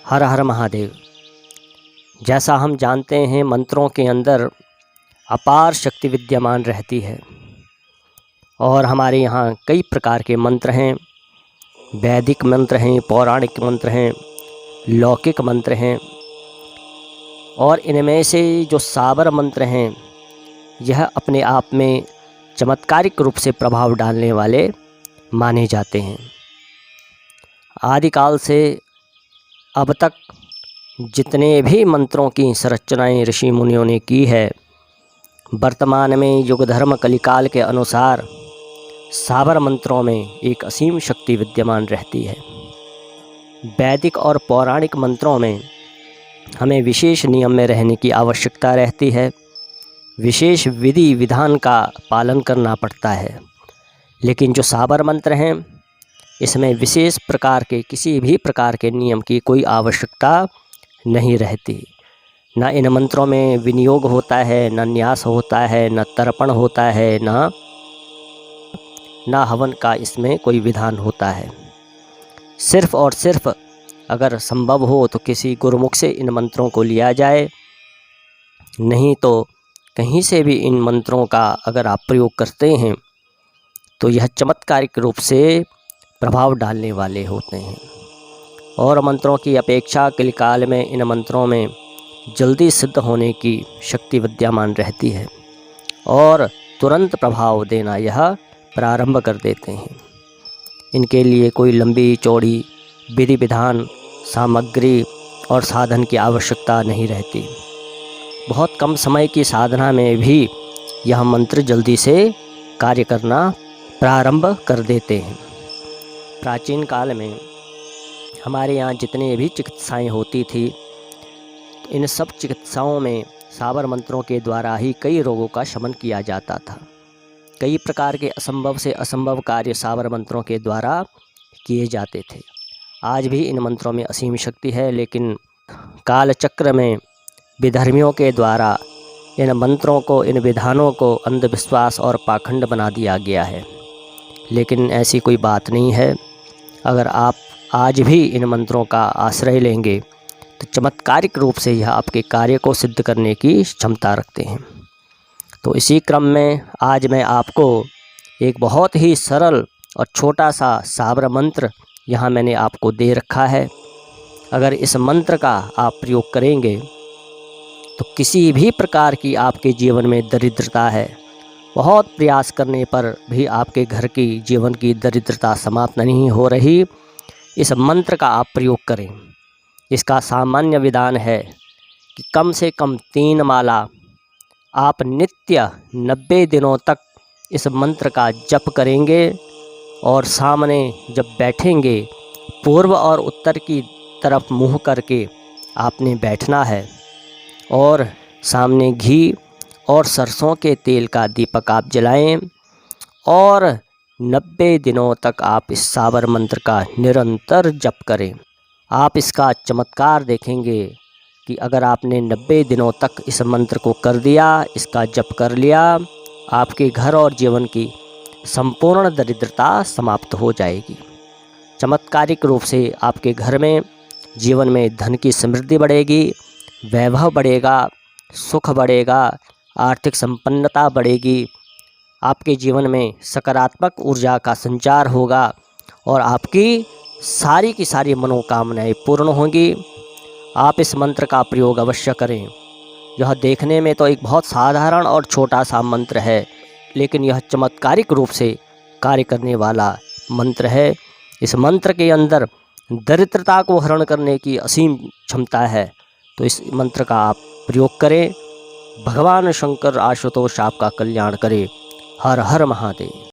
हर हर महादेव। जैसा हम जानते हैं, मंत्रों के अंदर अपार शक्ति विद्यमान रहती है और हमारे यहाँ कई प्रकार के मंत्र हैं। वैदिक मंत्र हैं, पौराणिक मंत्र हैं, लौकिक मंत्र हैं और इनमें से जो साबर मंत्र हैं यह अपने आप में चमत्कारिक रूप से प्रभाव डालने वाले माने जाते हैं। आदिकाल से अब तक जितने भी मंत्रों की संरचनाएं ऋषि मुनियों ने की है, वर्तमान में युग धर्म कलिकाल के अनुसार साबर मंत्रों में एक असीम शक्ति विद्यमान रहती है। वैदिक और पौराणिक मंत्रों में हमें विशेष नियम में रहने की आवश्यकता रहती है, विशेष विधि विधान का पालन करना पड़ता है। लेकिन जो साबर मंत्र हैं, इसमें विशेष प्रकार के किसी भी प्रकार के नियम की कोई आवश्यकता नहीं रहती। न इन मंत्रों में विनियोग होता है, न न्यास होता है, न तर्पण होता है, न हवन का इसमें कोई विधान होता है। सिर्फ़ और सिर्फ अगर संभव हो तो किसी गुरुमुख से इन मंत्रों को लिया जाए, नहीं तो कहीं से भी इन मंत्रों का अगर आप प्रयोग करते हैं तो यह चमत्कारिक रूप से प्रभाव डालने वाले होते हैं। और मंत्रों की अपेक्षा कलिकाल में इन मंत्रों में जल्दी सिद्ध होने की शक्ति विद्यमान रहती है और तुरंत प्रभाव देना यह प्रारंभ कर देते हैं। इनके लिए कोई लंबी चौड़ी विधि विधान, सामग्री और साधन की आवश्यकता नहीं रहती। बहुत कम समय की साधना में भी यह मंत्र जल्दी से कार्य करना प्रारंभ कर देते हैं। प्राचीन काल में हमारे यहाँ जितने भी चिकित्साएं होती थी, इन सब चिकित्साओं में साबर मंत्रों के द्वारा ही कई रोगों का शमन किया जाता था। कई प्रकार के असंभव से असंभव कार्य साबर मंत्रों के द्वारा किए जाते थे। आज भी इन मंत्रों में असीम शक्ति है, लेकिन कालचक्र में विधर्मियों के द्वारा इन मंत्रों को, इन विधानों को अंधविश्वास और पाखंड बना दिया गया है। लेकिन ऐसी कोई बात नहीं है। अगर आप आज भी इन मंत्रों का आश्रय लेंगे तो चमत्कारिक रूप से यह आपके कार्य को सिद्ध करने की क्षमता रखते हैं। तो इसी क्रम में आज मैं आपको एक बहुत ही सरल और छोटा सा साबर मंत्र यहाँ मैंने आपको दे रखा है। अगर इस मंत्र का आप प्रयोग करेंगे तो किसी भी प्रकार की आपके जीवन में दरिद्रता है, बहुत प्रयास करने पर भी आपके घर की जीवन की दरिद्रता समाप्त नहीं हो रही, इस मंत्र का आप प्रयोग करें। इसका सामान्य विधान है कि कम से कम 3 माला आप नित्य 90 दिनों तक इस मंत्र का जप करेंगे और सामने जब बैठेंगे पूर्व और उत्तर की तरफ मुँह करके आपने बैठना है और सामने घी और सरसों के तेल का दीपक आप जलाएं और 90 दिनों तक आप इस साबर मंत्र का निरंतर जप करें। आप इसका चमत्कार देखेंगे कि अगर आपने 90 दिनों तक इस मंत्र को कर दिया, इसका जप कर लिया, आपके घर और जीवन की संपूर्ण दरिद्रता समाप्त हो जाएगी। चमत्कारिक रूप से आपके घर में, जीवन में धन की समृद्धि बढ़ेगी, वैभव बढ़ेगा, सुख बढ़ेगा, आर्थिक संपन्नता बढ़ेगी, आपके जीवन में सकारात्मक ऊर्जा का संचार होगा और आपकी सारी की सारी मनोकामनाएं पूर्ण होंगी। आप इस मंत्र का प्रयोग अवश्य करें। यह देखने में तो एक बहुत साधारण और छोटा सा मंत्र है, लेकिन यह चमत्कारिक रूप से कार्य करने वाला मंत्र है। इस मंत्र के अंदर दरिद्रता को हरण करने की असीम क्षमता है। तो इस मंत्र का आप प्रयोग करें। भगवान शंकर आशुतोष आपका कल्याण करे। हर हर महादेव।